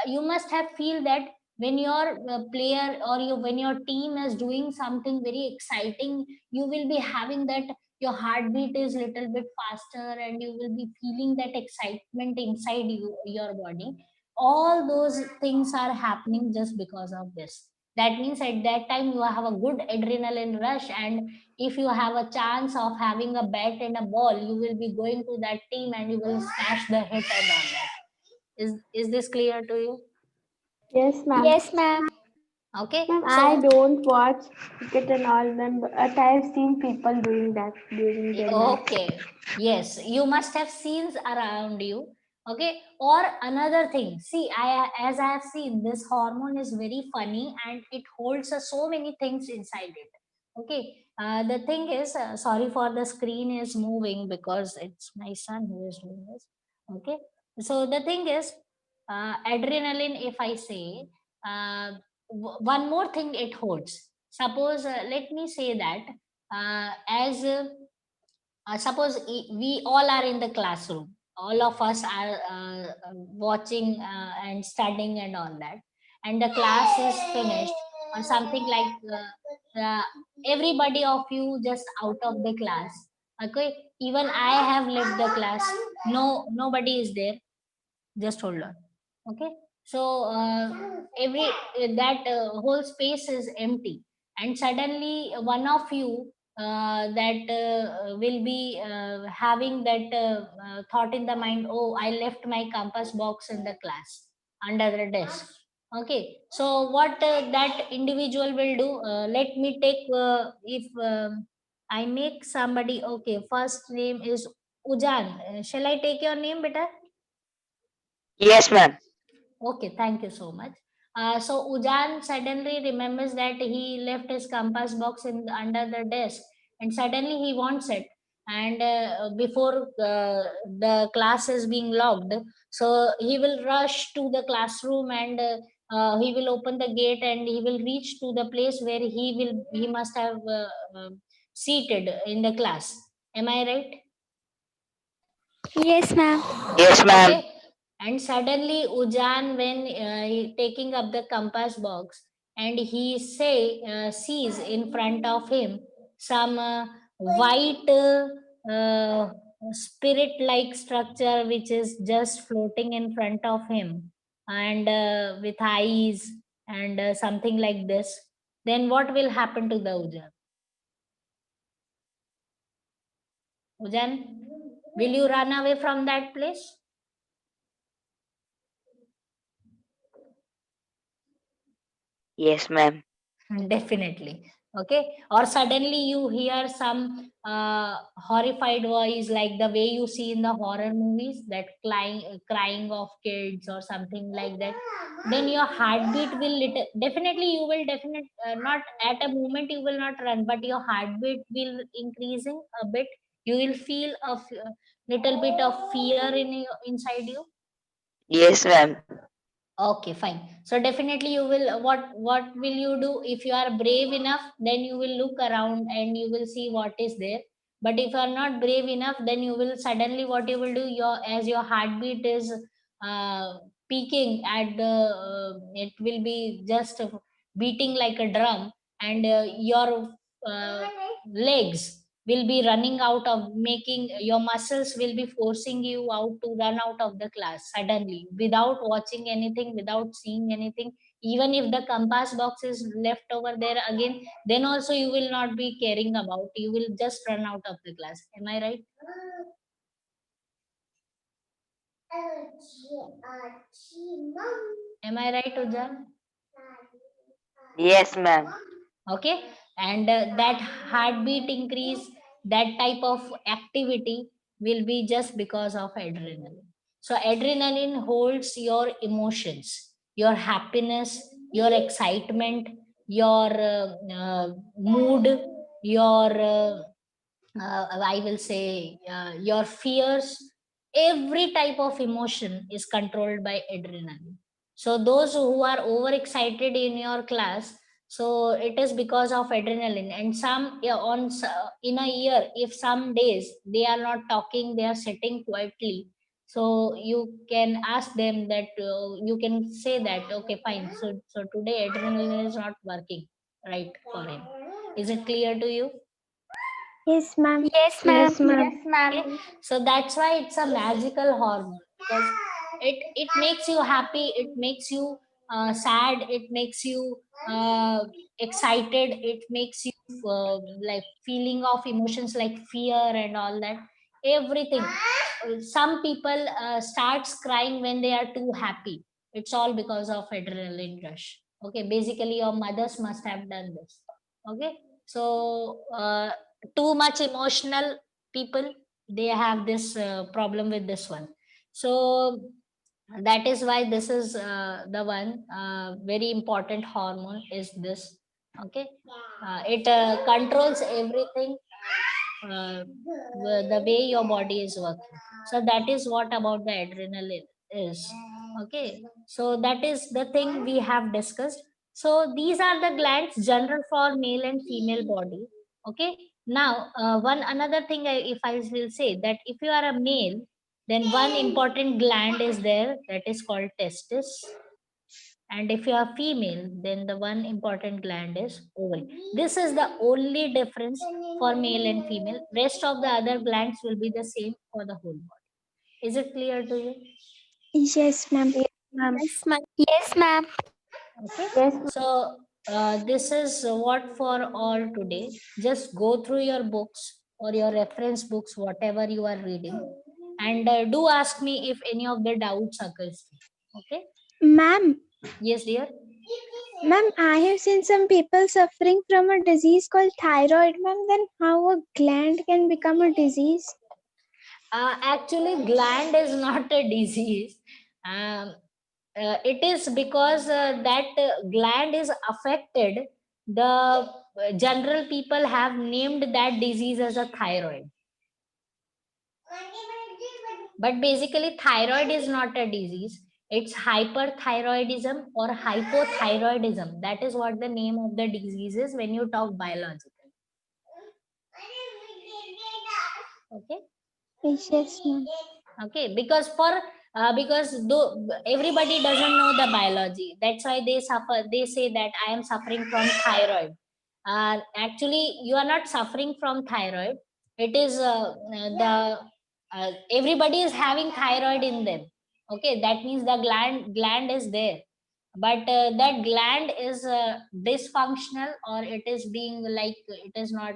you must have feel that when your player or when your team is doing something very exciting, you will be having that your heartbeat is little bit faster, and you will be feeling that excitement inside your body. All those things are happening just because of this. That means at that time you have a good adrenaline rush, and if you have a chance of having a bat and a ball, you will be going to that team and you will smash the hit and all that. Is this clear to you? Yes, ma'am. Yes, ma'am. Okay, Ma'am, I so don't watch cricket and all, ma'am, but I have seen people doing that during their match. okay, yes, you must have scenes around you. Okay, or another thing, see, I as I have seen, this hormone is very funny and it holds so many things inside it. Okay, the thing is, sorry for the screen is moving because it's my son who is doing this. Okay, so the thing is, adrenaline, if I say, one more thing it holds. Suppose, let me say that as suppose we all are in the classroom, all of us are watching and studying and all that, and the class is finished or something like everybody of you just out of the class. Okay, even I have left the class, no, nobody is there, just hold on. Okay, so every that whole space is empty, and suddenly one of you that will be having that thought in the mind, oh, I left my compass box in the class under the desk. Okay, so what that individual will do, let me take if I make somebody, okay, first name is Ujan. Shall I take your name, beta? Yes, ma'am. Okay, thank you so much. So Ujan suddenly remembers that he left his compass box in under the desk, and suddenly he wants it. And before the class is being locked, so he will rush to the classroom, and he will open the gate and he will reach to the place where he must have seated in the class. Am I right? Yes, ma'am. Yes, ma'am. Okay, and suddenly Ujan, when he taking up the compass box, and he sees in front of him some white spirit like structure which is just floating in front of him, and with eyes and something like this, then what will happen to the Ujan? Ujan, will you run away from that place? Yes, ma'am. Definitely. Okay, or suddenly you hear some horrified voice, like the way you see in the horror movies, that crying of kids or something like that, then your heartbeat will definitely, you will definitely not at a moment, you will not run, but your heartbeat will increasing a bit. You will feel a little bit of fear inside you. Yes, ma'am. Okay, fine. So definitely you will, what will you do? If you are brave enough, then you will look around and you will see what is there. But if you are not brave enough, then you will suddenly, what you will do, your, as your heartbeat is peaking at the it will be just beating like a drum, and your uh, legs will be running out of, making your muscles will be forcing you out to run out of the class suddenly, without watching anything, without seeing anything. Even if the compass box is left over there again, then also you will not be caring about, you will just run out of the class. Am I right? Am I right, Ujjal? Yes, ma'am. Okay, and that heartbeat increase, that type of activity will be just because of adrenaline. So adrenaline holds your emotions, your happiness, your excitement, your mood, your I will say your fears. Every type of emotion is controlled by adrenaline. So those who are overexcited in your class, so it is because of adrenaline. And some, yeah, in a year, if some days they are not talking, they are sitting quietly. So you can ask them that, you can say that, okay, fine. So today adrenaline is not working right for him. Is it clear to you? Yes, ma'am. Yes, ma'am. Okay, so that's why it's a magical hormone, because it makes you happy, it makes you sad, it makes you uh, excited, it makes you like feeling of emotions like fear and all that, everything. Some people starts crying when they are too happy. It's all because of adrenaline rush. Okay, basically your mothers must have done this. Okay, so too much emotional people, they have this problem with this one. So that is why this is the one very important hormone is this. Okay, it controls everything, the way your body is working. So that is what about the adrenaline is. Okay, so that is the thing we have discussed. So these are the glands general for male and female body. Okay, now one another thing, if I will say that if you are a male, then one important gland is there, that is called testis. And if you are female, then the one important gland is ovary. This is the only difference for male and female. Rest of the other glands will be the same for the whole body. Is it clear to you? Yes, ma'am. Ma'am. Yes, ma'am. Yes, ma'am. Okay, Yes, so this is what for all today. Just go through your books or your reference books, whatever you are reading, and do ask me if any of the doubts occurs. Okay. Ma'am, Yes, dear. ma'am, I have seen some people suffering from a disease called thyroid, ma'am. Then how a gland can become a disease? Actually, gland is not a disease. Um, it is because that gland is affected. The general people have named that disease as a thyroid. But basically, thyroid is not a disease. It's hyperthyroidism or hypothyroidism. That is what the name of the disease is when you talk biological. Okay. Yes, ma'am. Okay, because for because though everybody doesn't know the biology, that's why they suffer, they say that I am suffering from thyroid. Actually you are not suffering from thyroid. It is the everybody is having thyroid in them. Okay, that means the gland is there, but that gland is dysfunctional, or it is being like, it is not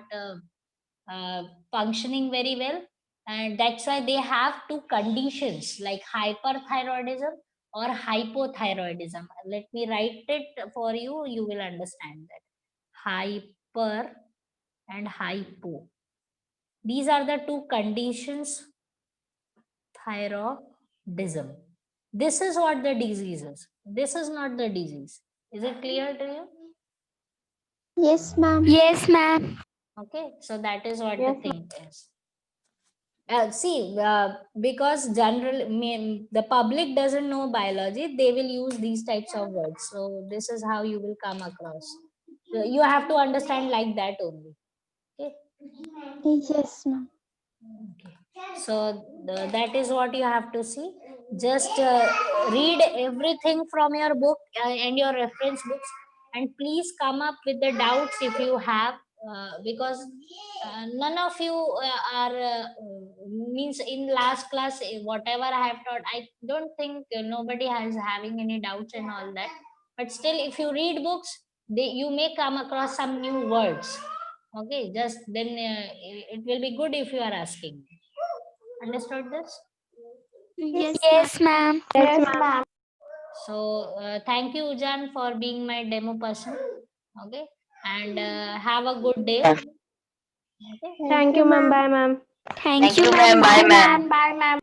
uh, functioning very well. And that's why they have two conditions like hyperthyroidism or hypothyroidism. Let me write it for you, you will understand that. per, and hypo. These are the two conditions thyroidism. This is what the disease is. This is not the disease. Is it clear to you? Yes, ma'am. Yes, ma'am. Okay, so that is what Yes, the thing is. See, because the public doesn't know biology, they will use these types of words. So this is how you will come across. So you have to understand like that only. Okay. Yes, ma'am. Okay. So that is what you have to see. Just read everything from your book and your reference books, and please come up with the doubts if you have, because none of you are means in last class, whatever I have taught, I don't think nobody has having any doubts and all that. But still, if you read books, you may come across some new words. Okay, just then it will be good if you are asking. Understood this? Yes, ma'am. Yes, ma'am. So thank you, Ujan, for being my demo person. Okay, and have a good day. Ma'am. Okay. Thank you, ma'am. Bye, ma'am. Thank you, ma'am. Bye, ma'am. Bye, ma'am.